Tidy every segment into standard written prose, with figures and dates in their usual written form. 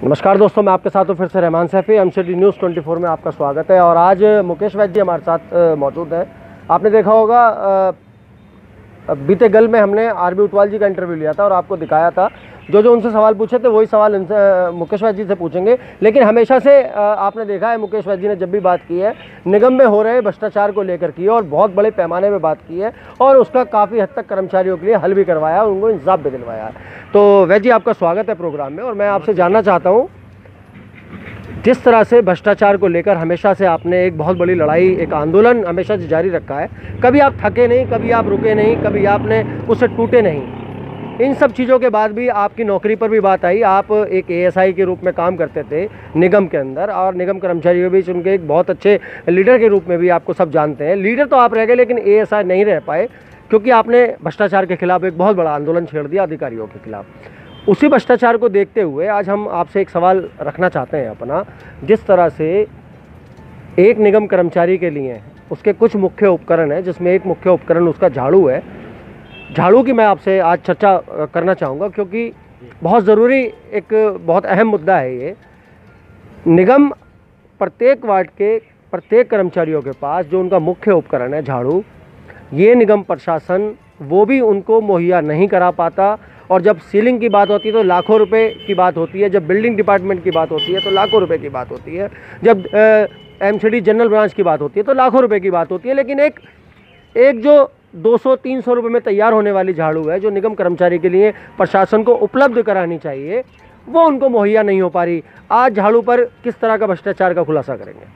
नमस्कार दोस्तों, मैं आपके साथ हूँ फिर से रहमान सैफी। एमसीडी न्यूज़ 24 में आपका स्वागत है। और आज मुकेश वैद्य जी हमारे साथ मौजूद हैं। आपने देखा होगा बीते कल में हमने आरबी उटवाल जी का इंटरव्यू लिया था और आपको दिखाया था जो उनसे सवाल पूछे थे वही सवाल इनसे मुकेश वैद्य जी से पूछेंगे। लेकिन हमेशा से आपने देखा है मुकेश वैद्य जी ने जब भी बात की है निगम में हो रहे भ्रष्टाचार को लेकर की है और बहुत बड़े पैमाने में बात की है और उसका काफ़ी हद तक कर्मचारियों के लिए हल भी करवाया और उनको इंसाफ भी दिलवाया है। तो वैद्य जी, आपका स्वागत है प्रोग्राम में। और मैं आपसे जानना चाहता हूँ, जिस तरह से भ्रष्टाचार को लेकर हमेशा से आपने एक बहुत बड़ी लड़ाई, एक आंदोलन हमेशा से जारी रखा है, कभी आप थके नहीं, कभी आप रुके नहीं, कभी आपने उससे टूटे नहीं। इन सब चीज़ों के बाद भी आपकी नौकरी पर भी बात आई। आप एक एएसआई के रूप में काम करते थे निगम के अंदर और निगम कर्मचारियों के बीच उनके एक बहुत अच्छे लीडर के रूप में भी आपको सब जानते हैं। लीडर तो आप रह गए लेकिन एएसआई नहीं रह पाए क्योंकि आपने भ्रष्टाचार के खिलाफ एक बहुत बड़ा आंदोलन छेड़ दिया अधिकारियों के खिलाफ। उसी भ्रष्टाचार को देखते हुए आज हम आपसे एक सवाल रखना चाहते हैं अपना। जिस तरह से एक निगम कर्मचारी के लिए उसके कुछ मुख्य उपकरण हैं, जिसमें एक मुख्य उपकरण उसका झाड़ू है। झाड़ू की मैं आपसे आज चर्चा करना चाहूँगा क्योंकि बहुत ज़रूरी, एक बहुत अहम मुद्दा है ये। निगम प्रत्येक वार्ड के प्रत्येक कर्मचारियों के पास जो उनका मुख्य उपकरण है झाड़ू, ये निगम प्रशासन वो भी उनको मुहैया नहीं करा पाता। और जब सीलिंग की बात होती है तो लाखों रुपए की बात होती है, जब बिल्डिंग डिपार्टमेंट की बात होती है तो लाखों रुपए की बात होती है, जब एमसीडी जनरल ब्रांच की बात होती है तो लाखों रुपए की बात होती है। लेकिन एक जो 200-300 रुपये में तैयार होने वाली झाड़ू है जो निगम कर्मचारी के लिए प्रशासन को उपलब्ध करानी चाहिए, वो उनको मुहैया नहीं हो पा रही। आज झाड़ू पर किस तरह का भ्रष्टाचार का खुलासा करेंगे?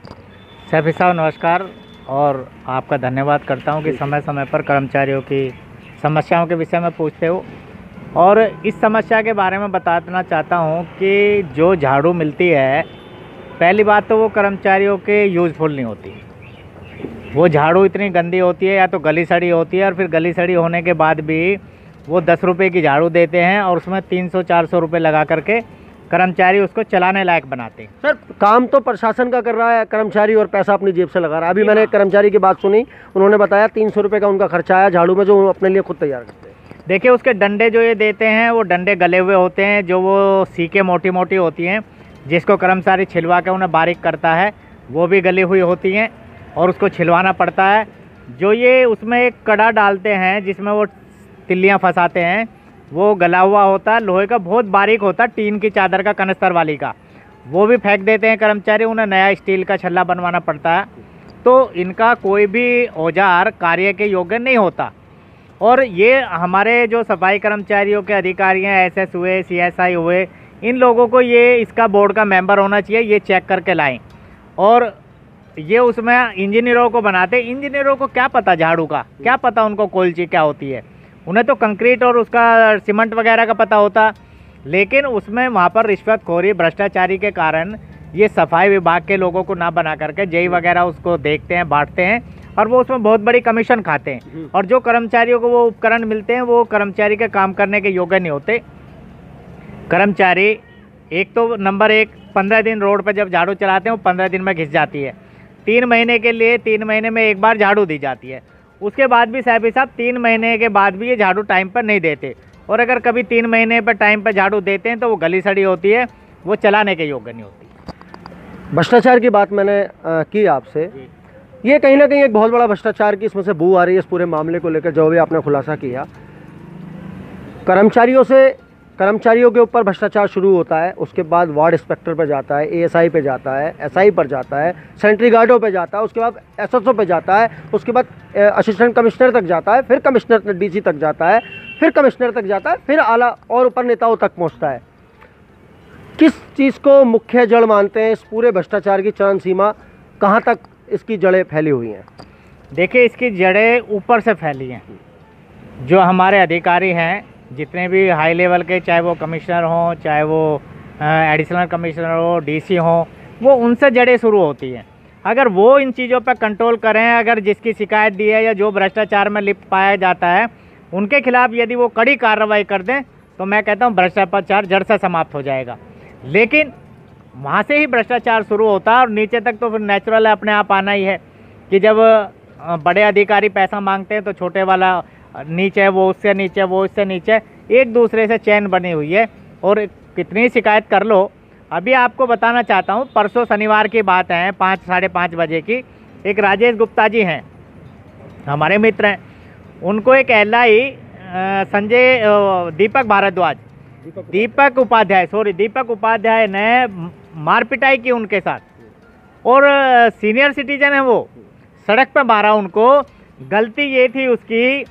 सैफी साहब नमस्कार, और आपका धन्यवाद करता हूं कि समय समय पर कर्मचारियों की समस्याओं के विषय में पूछते हो। और इस समस्या के बारे में बताना चाहता हूं कि जो झाड़ू मिलती है, पहली बात तो वो कर्मचारियों के यूज़फुल नहीं होती। वो झाड़ू इतनी गंदी होती है, या तो गली सड़ी होती है, और फिर गली सड़ी होने के बाद भी वो 10 रुपये की झाड़ू देते हैं और उसमें 300-400 रुपये लगा करके कर्मचारी उसको चलाने लायक बनाते हैं। सर, काम तो प्रशासन का कर रहा है, कर्मचारी और पैसा अपनी जेब से लगा रहा है। अभी मैंने एक कर्मचारी की बात सुनी, उन्होंने बताया 300 रुपये का उनका खर्चा आया झाड़ू में, जो वो अपने लिए खुद तैयार करते हैं। देखिए, उसके डंडे जो ये देते हैं वो डंडे गले हुए होते हैं, जो वो सीके मोटी मोटी होती हैं, जिसको कर्मचारी छिलवा के उन्हें बारीक करता है, वो भी गली हुई होती हैं और उसको छिलवाना पड़ता है। जो ये उसमें एक कड़ा डालते हैं जिसमें वो तिल्लियाँ फंसाते हैं, वो गला हुआ होता है, लोहे का बहुत बारीक होता है, टीन की चादर का, कनस्तर वाली का, वो भी फेंक देते हैं कर्मचारी, उन्हें नया स्टील का छल्ला बनवाना पड़ता है। तो इनका कोई भी औजार कार्य के योग्य नहीं होता। और ये हमारे जो सफाई कर्मचारियों के अधिकारी हैं, एसएस हुए, सीएसआई हुए, इन लोगों को ये इसका बोर्ड का मेंबर होना चाहिए, ये चेक करके लाएं। और ये उसमें इंजीनियरों को बनाते, इंजीनियरों को क्या पता झाड़ू का, क्या पता उनको कोल्ची क्या होती है, उन्हें तो कंक्रीट और उसका सीमेंट वगैरह का पता होता। लेकिन उसमें वहाँ पर रिश्वतखोरी, भ्रष्टाचारी के कारण ये सफाई विभाग के लोगों को ना बना करके जेई वगैरह उसको देखते हैं, बांटते हैं, और वो उसमें बहुत बड़ी कमीशन खाते हैं। और जो कर्मचारियों को वो उपकरण मिलते हैं वो कर्मचारी के काम करने के योग्य नहीं होते। कर्मचारी एक तो नंबर 1, 15 दिन रोड पर जब झाड़ू चलाते हैं वो 15 दिन में घिस जाती है। 3 महीने के लिए 3 महीने में एक बार झाड़ू दी जाती है। उसके बाद भी सैफी साहब 3 महीने के बाद भी ये झाड़ू टाइम पर नहीं देते। और अगर कभी 3 महीने पर टाइम पर झाड़ू देते हैं तो वो गली सड़ी होती है, वो चलाने के योग्य नहीं होती। भ्रष्टाचार की बात मैंने की आपसे, ये कहीं ना कहीं एक बहुत बड़ा भ्रष्टाचार की इसमें से बू आ रही है इस पूरे मामले को लेकर, जो भी आपने खुलासा किया। कर्मचारियों के ऊपर भ्रष्टाचार शुरू होता है, उसके बाद वार्ड इंस्पेक्टर पर जाता है, एएसआई पे जाता है, एसआई पर जाता है, सेंट्री गार्डों पे जाता है, उसके बाद एसएसओ पे जाता है, उसके बाद असिस्टेंट कमिश्नर तक जाता है, फिर कमिश्नर डीसी तक जाता है, फिर कमिश्नर तक जाता है, फिर आला और ऊपर नेताओं तक पहुँचता है। किस चीज़ को मुख्य जड़ मानते हैं? इस पूरे भ्रष्टाचार की चरम सीमा कहाँ तक इसकी जड़ें फैली हुई हैं? देखिए, इसकी जड़ें ऊपर से फैली हैं। जो हमारे अधिकारी हैं, जितने भी हाई लेवल के, चाहे वो कमिश्नर हों, चाहे वो एडिशनल कमिश्नर हो, डीसी हों, वो उनसे जड़ें शुरू होती हैं। अगर वो इन चीज़ों पर कंट्रोल करें, अगर जिसकी शिकायत दी है या जो भ्रष्टाचार में लिप्त पाया जाता है उनके खिलाफ यदि वो कड़ी कार्रवाई कर दें, तो मैं कहता हूँ भ्रष्टाचार जड़ से समाप्त हो जाएगा। लेकिन वहाँ से ही भ्रष्टाचार शुरू होता है और नीचे तक तो फिर नेचुरल है, अपने आप आना ही है कि जब बड़े अधिकारी पैसा मांगते हैं तो छोटे वाला नीचे, वो उससे नीचे, वो उससे नीचे, एक दूसरे से चैन बनी हुई है। और कितनी शिकायत कर लो अभी आपको बताना चाहता हूँ, परसों शनिवार की बात है, 5 साढ़े 5 बजे की। एक राजेश गुप्ता जी हैं, हमारे मित्र हैं, उनको एक LI संजय दीपक भारद्वाज दीपक उपाध्याय ने मारपिटाई की उनके साथ, और सीनियर सिटीजन है वो, सड़क पर मारा उनको। गलती ये थी उसकी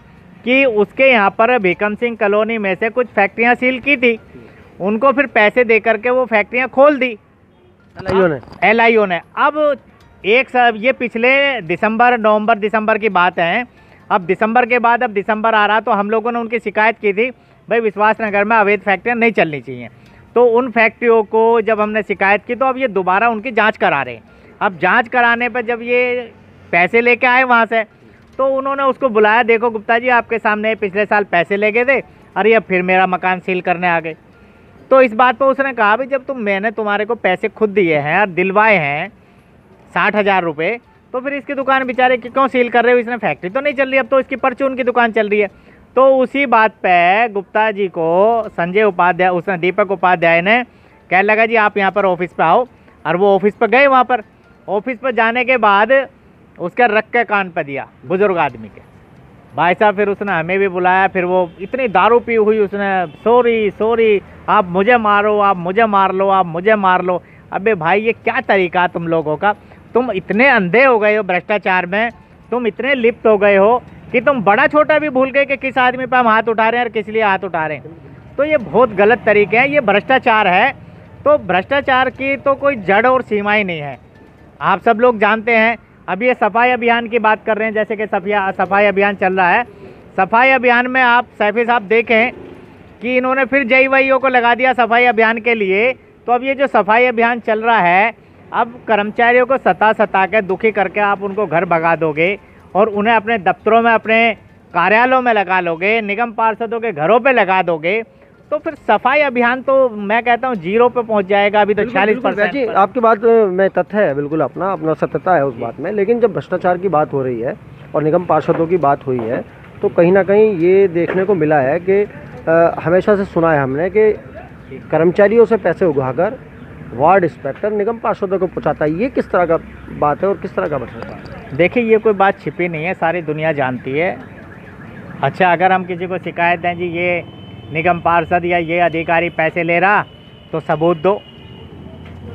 कि उसके यहाँ पर भीकम सिंह कॉलोनी में से कुछ फैक्ट्रियाँ सील की थी, उनको फिर पैसे दे करके वो फैक्ट्रियाँ खोल दी LIO ने। अब ये पिछले नवंबर दिसंबर की बात है। अब दिसंबर के बाद अब दिसंबर आ रहा, तो हम लोगों ने उनकी शिकायत की थी, भाई विश्वास नगर में अवैध फैक्ट्रियाँ नहीं चलनी चाहिए। तो उन फैक्ट्रियों को जब हमने शिकायत की, तो अब ये दोबारा उनकी जांच करा रहे हैं। अब जांच कराने पर जब ये पैसे लेके आए वहाँ से, तो उन्होंने उसको बुलाया, देखो गुप्ता जी आपके सामने पिछले साल पैसे ले गए थे, अरे अब फिर मेरा मकान सील करने आ गए। तो इस बात पर उसने कहा, भाई जब मैंने तुम्हारे को पैसे खुद दिए हैं और दिलवाए हैं 60,000 रुपये, तो फिर इसकी दुकान बेचारे क्यों सील कर रहे हो? इसने फैक्ट्री तो नहीं चल रही, अब तो इसकी परचून की दुकान चल रही है। तो उसी बात पे गुप्ता जी को उसने दीपक उपाध्याय ने कहने लगा, जी आप यहाँ पर ऑफिस पे आओ। और वो ऑफिस पर गए। वहाँ पर ऑफिस पर जाने के बाद उसके रख के कान पर दिया, बुजुर्ग आदमी के। भाई साहब फिर उसने हमें भी बुलाया, फिर वो इतनी दारू पी हुई, उसने सॉरी आप मुझे मारो, आप मुझे मार लो, आप मुझे मार लो। अबे भाई ये क्या तरीका तुम लोगों का? तुम इतने अंधे हो गए हो भ्रष्टाचार में, तुम इतने लिप्त हो गए हो कि तुम बड़ा छोटा भी भूल गए कि किस आदमी पर हम हाथ उठा रहे हैं और किस लिए हाथ उठा रहे हैं। तो ये बहुत गलत तरीके हैं, ये भ्रष्टाचार है। तो भ्रष्टाचार की तो कोई जड़ और सीमा ही नहीं है, आप सब लोग जानते हैं। अभी ये सफाई अभियान की बात कर रहे हैं, जैसे कि सफाई अभियान चल रहा है। सफाई अभियान में आप सैफी साहब देखें कि इन्होंने फिर JYO को लगा दिया सफाई अभियान के लिए। तो अब ये जो सफाई अभियान चल रहा है, अब कर्मचारियों को सता के दुखी करके आप उनको घर भगा दोगे और उन्हें अपने दफ्तरों में, अपने कार्यालयों में लगा लोगे, निगम पार्षदों के घरों पे लगा दोगे, तो फिर सफाई अभियान तो मैं कहता हूँ 0 पे पहुँच जाएगा। अभी तो 40%। आपकी बात में तथ्य है, बिल्कुल अपना सत्यता है उस बात में। लेकिन जब भ्रष्टाचार की बात हो रही है और निगम पार्षदों की बात हुई है, तो कहीं ना कहीं ये देखने को मिला है कि हमेशा से सुना है हमने कि कर्मचारियों से पैसे उगाकर वार्ड इंस्पेक्टर निगम पार्षदों को पहुँचाता है। ये किस तरह का बात है और किस तरह का भ्रष्टाचार? देखिए ये कोई बात छिपी नहीं है, सारी दुनिया जानती है। अच्छा, अगर हम किसी को शिकायत दें, जी ये निगम पार्षद या ये अधिकारी पैसे ले रहा, तो सबूत दो।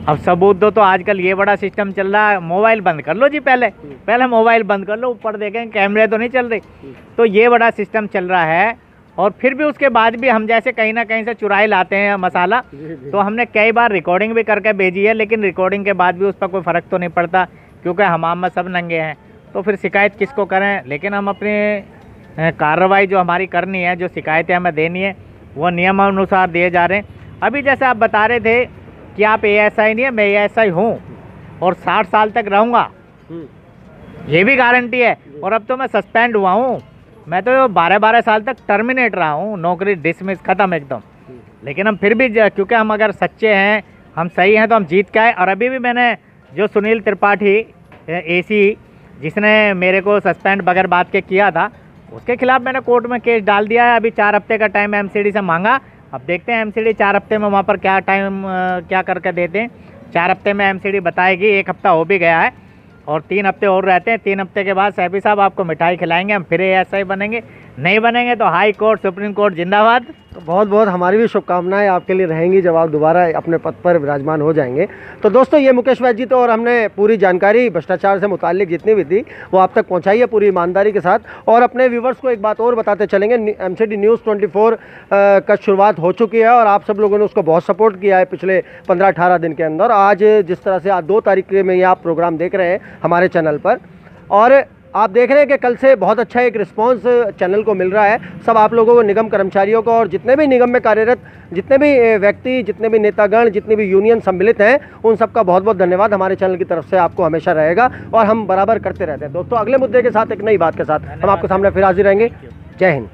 अब सबूत दो तो आजकल ये बड़ा सिस्टम चल रहा है, मोबाइल बंद कर लो जी, पहले मोबाइल बंद कर लो, ऊपर देखें कैमरे तो नहीं चल रहे। तो ये बड़ा सिस्टम चल रहा है। और फिर भी उसके बाद भी हम जैसे कहीं ना कहीं से चुराए लाते हैं मसाला। तो हमने कई बार रिकॉर्डिंग भी करके भेजी है, लेकिन रिकॉर्डिंग के बाद भी उस पर कोई फ़र्क तो नहीं पड़ता, क्योंकि हमाम में सब नंगे हैं। तो फिर शिकायत किसको करें? लेकिन हम अपनी कार्रवाई जो हमारी करनी है, जो शिकायतें हमें देनी है, वो नियमानुसार दिए जा रहे हैं। अभी जैसे आप बता रहे थे कि आप ASI नहीं है, मैं ASI हूँ और 60 साल तक रहूँगा, ये भी गारंटी है। और अब तो मैं सस्पेंड हुआ हूँ, मैं तो 12-12 साल तक टर्मिनेट रहा हूँ, नौकरी डिसमिस ख़त्म एकदम। लेकिन हम फिर भी, क्योंकि हम अगर सच्चे हैं, हम सही हैं, तो हम जीत के आए। और अभी भी मैंने जो सुनील त्रिपाठी AC जिसने मेरे को सस्पेंड बगैर बात के किया था, उसके खिलाफ मैंने कोर्ट में केस डाल दिया है। अभी 4 हफ्ते का टाइम MCD से मांगा। अब देखते हैं MCD 4 हफ्ते में वहाँ पर क्या करके देते हैं। 4 हफ्ते में MCD बताएगी। 1 हफ्ता हो भी गया है और 3 हफ्ते और रहते हैं। 3 हफ्ते के बाद सैफी साहब आपको मिठाई खिलाएंगे, हम फिर ASI बनेंगे। नहीं बनेंगे तो हाई कोर्ट, सुप्रीम कोर्ट जिंदाबाद। तो बहुत बहुत हमारी भी शुभकामनाएं आपके लिए रहेंगी जब आप दोबारा अपने पद पर विराजमान हो जाएंगे। तो दोस्तों, ये मुकेश वैद्य जी, तो और हमने पूरी जानकारी भ्रष्टाचार से मुताल्लिक जितनी भी थी वो आप तक पहुंचाई है पूरी ईमानदारी के साथ। और अपने व्यूवर्स को एक बात और बताते चलेंगे, MCD न्यूज़ 24 का शुरुआत हो चुकी है और आप सब लोगों ने उसको बहुत सपोर्ट किया है पिछले 15-18 दिन के अंदर। आज जिस तरह से आज 2 तारीख में ये आप प्रोग्राम देख रहे हैं हमारे चैनल पर, और आप देख रहे हैं कि कल से बहुत अच्छा एक रिस्पांस चैनल को मिल रहा है। सब आप लोगों को, निगम कर्मचारियों को और जितने भी निगम में कार्यरत जितने भी व्यक्ति, जितने भी नेतागण, जितनी भी यूनियन सम्मिलित हैं, उन सबका बहुत बहुत धन्यवाद हमारे चैनल की तरफ से आपको हमेशा रहेगा और हम बराबर करते रहते हैं। दोस्तों, अगले मुद्दे के साथ, एक नई बात के साथ हम आपके सामने फिर हाजिर रहेंगे। जय हिंद।